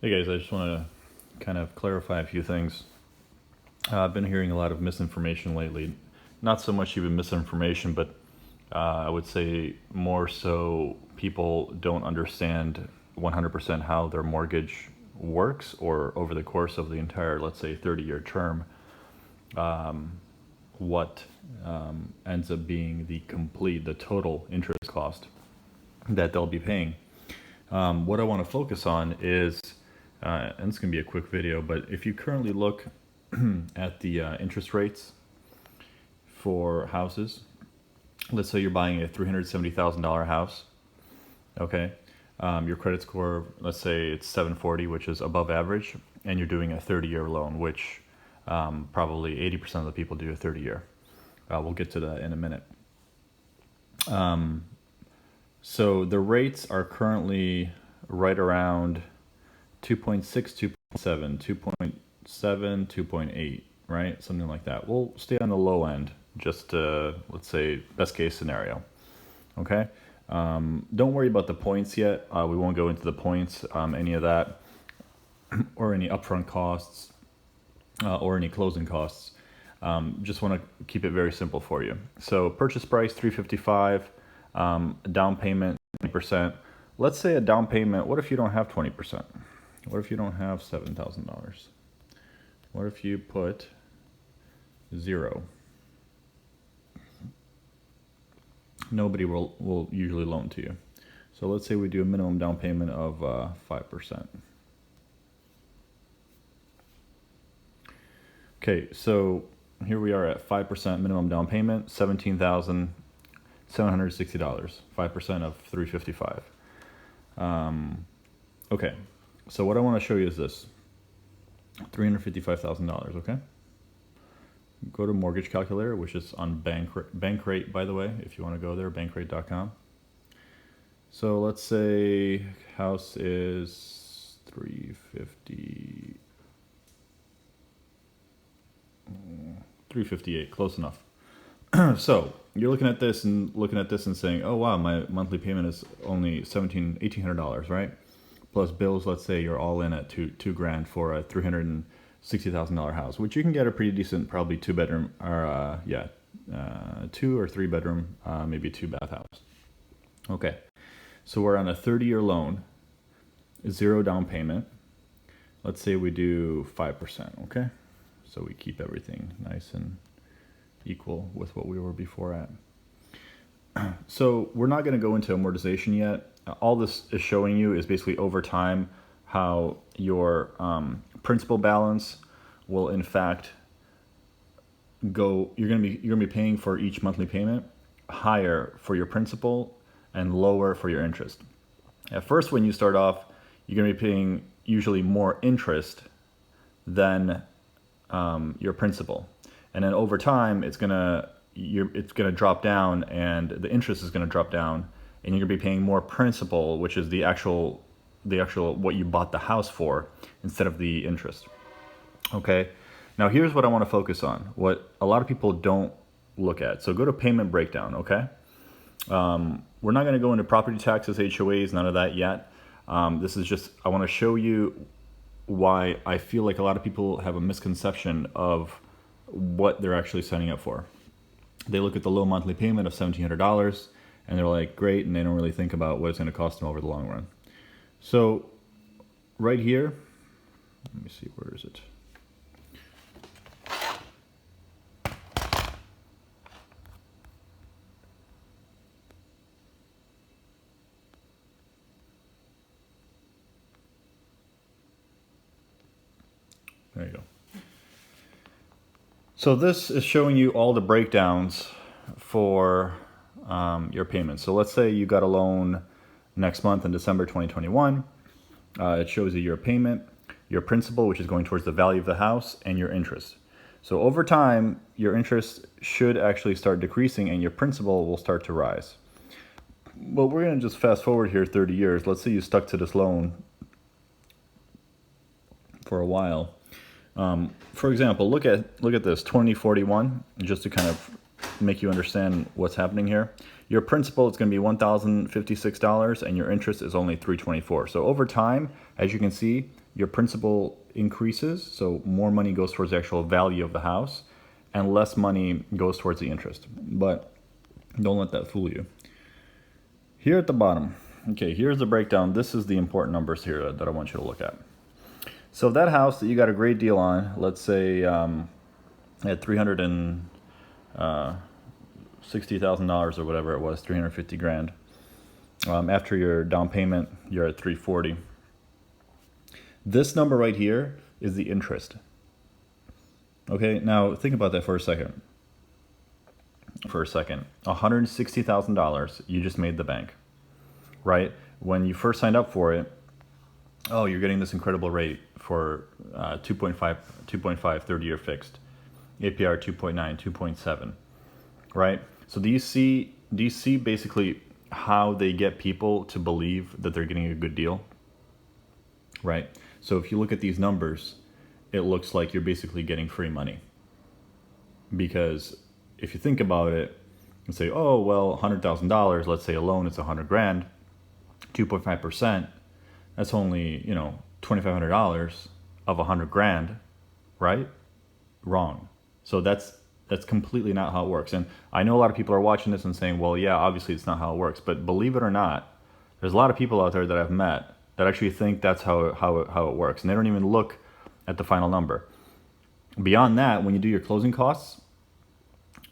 Hey guys, I just want to kind of clarify a few things. I've been hearing a lot of misinformation lately. Not so much even misinformation, but I would say more so people don't understand 100% how their mortgage works, or over the course of the entire, let's say, 30-year term, what ends up being the total interest cost that they'll be paying. What I want to focus on is, and it's going to be a quick video, but if you currently look at the interest rates for houses, let's say you're buying a $370,000 house, okay? Your credit score, let's say it's 740, which is above average, and you're doing a 30-year loan, which probably 80% of the people do a 30-year. We'll get to that in a minute. So the rates are currently right around 2.6, 2.7, 2.7, 2.8, right? Something like that. We'll stay on the low end, just let's say best case scenario, okay? Don't worry about the points yet. We won't go into the points, any of that, or any upfront costs, or any closing costs. Just want to keep it very simple for you. So purchase price $355, down payment 20%. Let's say a down payment. What if you don't have 20%? What if you don't have $7,000? What if you put 0? Nobody will usually loan to you. So let's say we do a minimum down payment of 5%. Okay, so here we are at 5% minimum down payment, $17,760, 5% of $355. Okay, so what I want to show you is this: $355,000. Okay, go to mortgage calculator, which is on Bankrate, by the way, if you want to go there, bankrate.com. So let's say house is 358, close enough. So you're looking at this and saying, oh wow, my monthly payment is only $1,800, right? Plus bills. Let's say you're all in at two grand for a $360,000 house, which you can get a pretty decent, probably 2-bedroom, or 2 or 3 bedroom, maybe 2-bath house. Okay, so we're on a 30-year loan, 0 down payment. Let's say we do 5%. Okay, so we keep everything nice and equal with what we were before at. So we're not going to go into amortization yet. All this is showing you is basically over time how your principal balance will in fact go. You're going to be paying for each monthly payment higher for your principal and lower for your interest. At first, when you start off, you're going to be paying usually more interest than your principal. And then over time, it's gonna drop down, and the interest is gonna drop down, and you're gonna be paying more principal, which is the actual what you bought the house for, instead of the interest. Okay. Now here's what I want to focus on. What a lot of people don't look at. So go to payment breakdown. Okay. We're not gonna go into property taxes, HOAs, none of that yet. This is just, I want to show you why I feel like a lot of people have a misconception of what they're actually signing up for. They look at the low monthly payment of $1,700 and they're like, great, and they don't really think about what it's going to cost them over the long run. So right here, let me see, where is it? There you go. So this is showing you all the breakdowns for your payments. So let's say you got a loan next month in December 2021. It shows you your payment, your principal, which is going towards the value of the house, and your interest. So over time, your interest should actually start decreasing and your principal will start to rise. Well, we're going to just fast forward here 30 years. Let's say you stuck to this loan for a while. For example, look at this 2041, just to kind of make you understand what's happening here. Your principal is going to be $1,056 and your interest is only $324. So over time, as you can see, your principal increases, so more money goes towards the actual value of the house, and less money goes towards the interest. But don't let that fool you. Here at the bottom, okay, here's the breakdown. This is the important numbers here that I want you to look at. So that house that you got a great deal on, let's say at $360,000 or whatever it was, 350 grand. After your down payment, you're at 340. This number right here is the interest. Okay, now think about that for a second. $160,000 you just made the bank, right? When you first signed up for it, oh, you're getting this incredible rate for 2.5 30-year fixed, APR 2.9, 2.7, right? So do you see basically how they get people to believe that they're getting a good deal, right? So if you look at these numbers, it looks like you're basically getting free money, because if you think about it and say, oh, well, $100,000, let's say a loan is 100 grand, 2.5%, that's only, $2,500 of 100 grand, right? Wrong. So that's completely not how it works. And I know a lot of people are watching this and saying, well, yeah, obviously it's not how it works. But believe it or not, there's a lot of people out there that I've met that actually think that's how it works. And they don't even look at the final number. Beyond that, when you do your closing costs,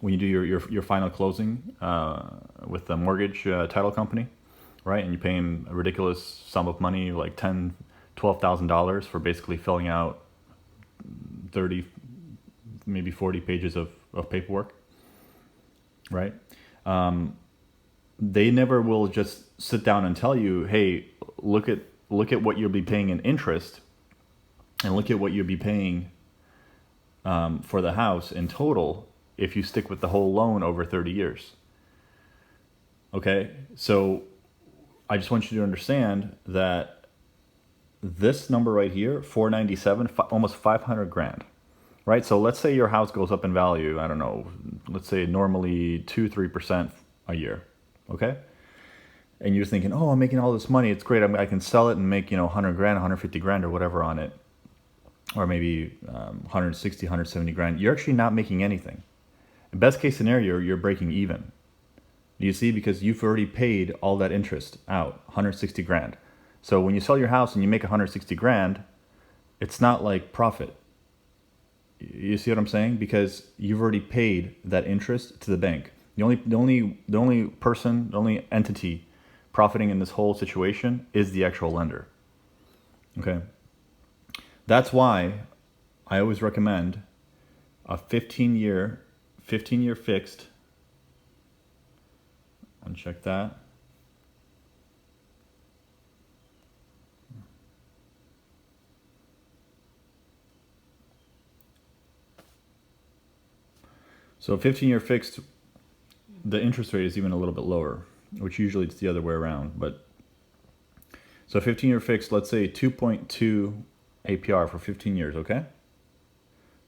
when you do your final closing with the mortgage title company, right, and you pay them a ridiculous sum of money, like $10,000, $12,000 for basically filling out 30, maybe 40 pages of paperwork, right? They never will just sit down and tell you, hey, look at what you'll be paying in interest, and look at what you'll be paying for the house in total if you stick with the whole loan over 30 years. Okay, so I just want you to understand that this number right here, 497, almost 500 grand, right? So let's say your house goes up in value, I don't know, let's say normally 2-3% a year, okay? And you're thinking, oh, I'm making all this money, it's great, I can sell it and make 100 grand, 150 grand or whatever on it, or maybe 160, 170 grand. You're actually not making anything. In best case scenario, you're breaking even. Do you see? Because you've already paid all that interest out, 160 grand. So when you sell your house and you make 160 grand, it's not like profit. You see what I'm saying? Because you've already paid that interest to the bank. The only person, the only entity profiting in this whole situation is the actual lender. Okay? That's why I always recommend a 15-year fixed. Uncheck that. So 15-year fixed, the interest rate is even a little bit lower, which usually it's the other way around. But so 15-year fixed, let's say 2.2 APR for 15 years, okay?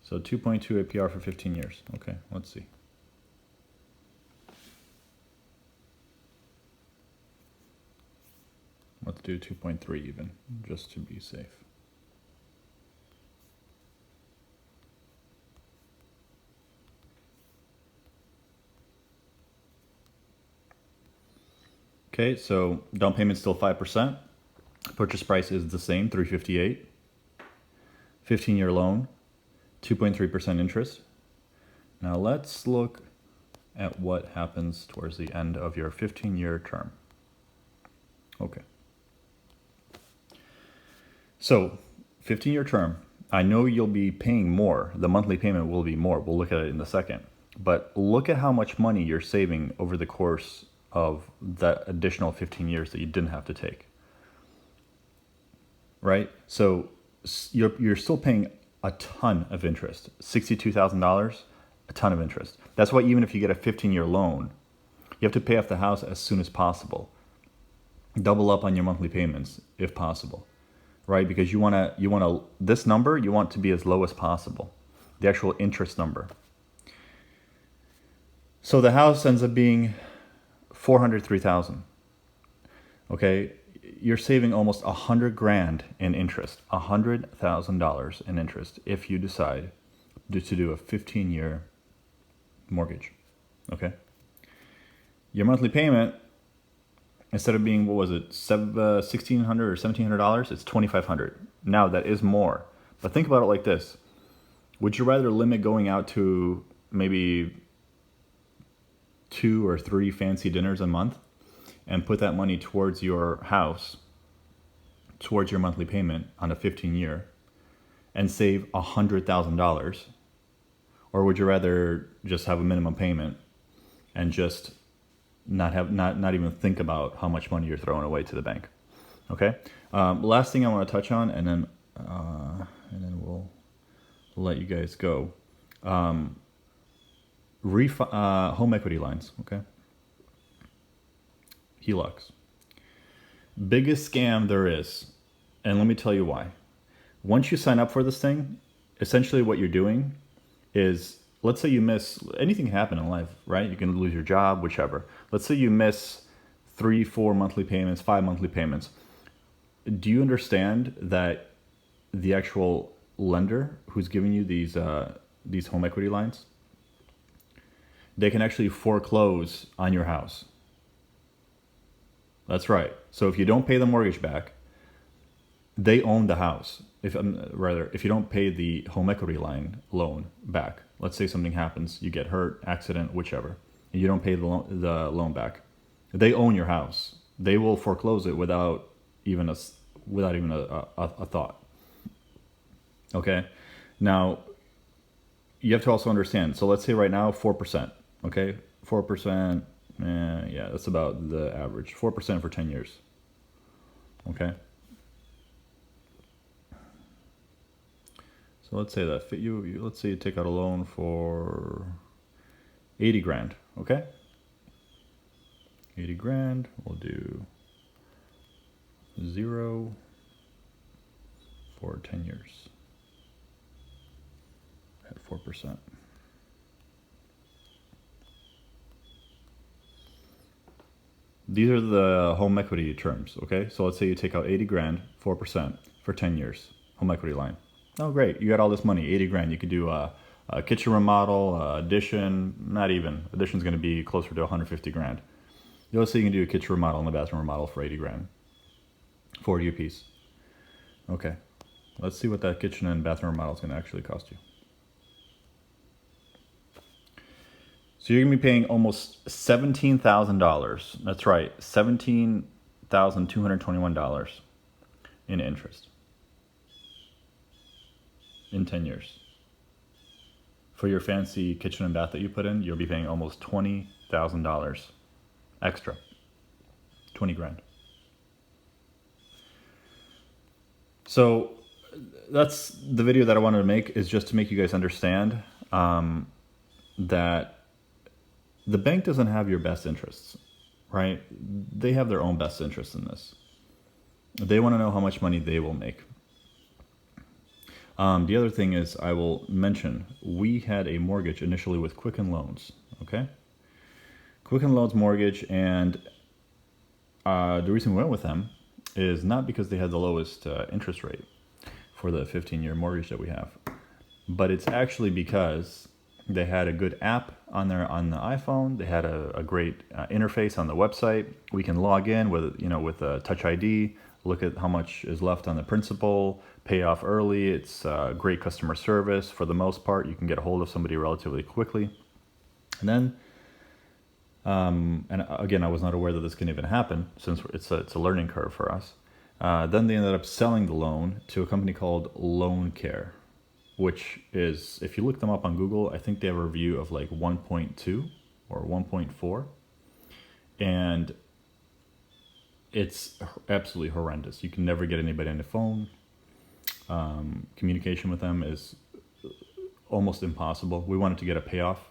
So 2.2 APR for 15 years. Okay, let's see. Let's do 2.3 even, just to be safe. Okay, so down payment's still 5%. Purchase price is the same, $358. 15-year loan, 2.3% interest. Now let's look at what happens towards the end of your 15-year term. Okay. So 15-year term, I know you'll be paying more. The monthly payment will be more. We'll look at it in a second. But look at how much money you're saving over the course of that additional 15 years that you didn't have to take. Right? So you're still paying a ton of interest. $62,000, a ton of interest. That's why even if you get a 15-year loan, you have to pay off the house as soon as possible. Double up on your monthly payments if possible. Right? Because you want to this number you want to be as low as possible. The actual interest number. So the house ends up being $403,000. Okay, you're saving almost $100,000 in interest, $100,000 in interest if you decide to do a 15-year mortgage. Okay. Your monthly payment, instead of being, what was it, $1,600 or $1,700, it's $2,500. Now that is more, but think about it like this: would you rather limit going out to maybe 2 or 3 fancy dinners a month and put that money towards your house, towards your monthly payment on a 15-year, and save $100,000? Or would you rather just have a minimum payment and just not even think about how much money you're throwing away to the bank? Okay. Last thing I want to touch on, and then we'll let you guys go. Home equity lines. Okay. HELOCs. Biggest scam there is, and let me tell you why. Once you sign up for this thing, essentially what you're doing is, let's say you miss, anything can happen in life, right? You can lose your job, whichever. Let's say you miss 3, 4 monthly payments, 5 monthly payments. Do you understand that the actual lender who's giving you these home equity lines, they can actually foreclose on your house? That's right. So if you don't pay the mortgage back, they own the house. If you don't pay the home equity loan back, let's say something happens, you get hurt, accident, whichever, and you don't pay the loan back, they own your house. They will foreclose it without even a thought. Okay. Now you have to also understand. So let's say right now 4%. Okay, 4%. Yeah, that's about the average. 4% for 10 years. Okay. So let's say that let's say you take out a loan for 80 grand. Okay. 80 grand. We'll do 0 for 10 years at 4%. These are the home equity terms, okay? So let's say you take out 80 grand, 4% for 10 years, home equity line. Oh, great, you got all this money, 80 grand. You could do a kitchen remodel, addition, not even. Addition's gonna be closer to 150 grand. Let's say you can do a kitchen remodel and a bathroom remodel for 80 grand. 40 a piece. Okay, let's see what that kitchen and bathroom remodel is gonna actually cost you. So you're gonna be paying almost $17,000. That's right, $17,221 in interest in 10 years. For your fancy kitchen and bath that you put in, you'll be paying almost $20,000 extra. 20 grand. So that's the video that I wanted to make, is just to make you guys understand that the bank doesn't have your best interests, right? They have their own best interests in this. They want to know how much money they will make. The other thing is, I will mention, we had a mortgage initially with Quicken Loans, okay? Quicken Loans mortgage, and the reason we went with them is not because they had the lowest interest rate for the 15-year mortgage that we have, but it's actually because they had a good app on the iPhone. They had a great interface on the website. We can log in with a Touch ID, look at how much is left on the principal, pay off early. It's great customer service for the most part. You can get a hold of somebody relatively quickly. And then, and again, I was not aware that this can even happen, since it's a learning curve for us. Then they ended up selling the loan to a company called Loan Care, which is, if you look them up on Google, I think they have a review of like 1.2 or 1.4. And it's absolutely horrendous. You can never get anybody on the phone. Communication with them is almost impossible. We wanted to get a payoff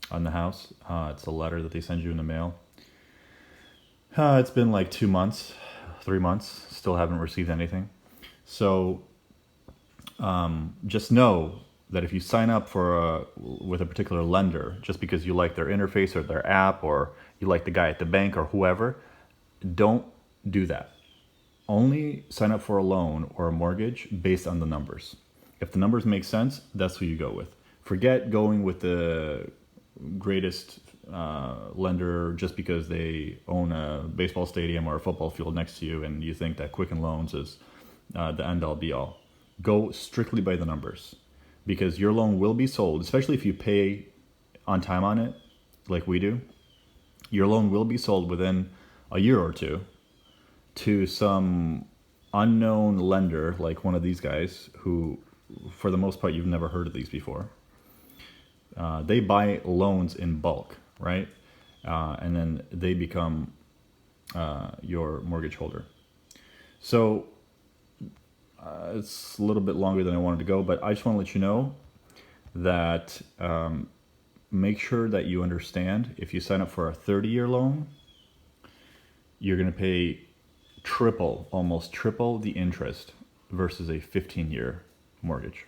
on the house. It's a letter that they send you in the mail. It's been like 2 months, 3 months, still haven't received anything. So just know that if you sign up with a particular lender, just because you like their interface or their app, or you like the guy at the bank or whoever, don't do that. only sign up for a loan or a mortgage based on the numbers. If the numbers make sense, that's who you go with. Forget going with the greatest lender just because they own a baseball stadium or a football field next to you and you think that Quicken Loans is the end all be all. Go strictly by the numbers, because your loan will be sold, especially if you pay on time on it like we do. Your loan will be sold within a year or two to some unknown lender like one of these guys who, for the most part, you've never heard of these before. They buy loans in bulk, right? And then they become your mortgage holder. So it's a little bit longer than I wanted to go, but I just want to let you know that make sure that you understand, if you sign up for a 30-year loan, you're going to pay almost triple the interest versus a 15-year mortgage.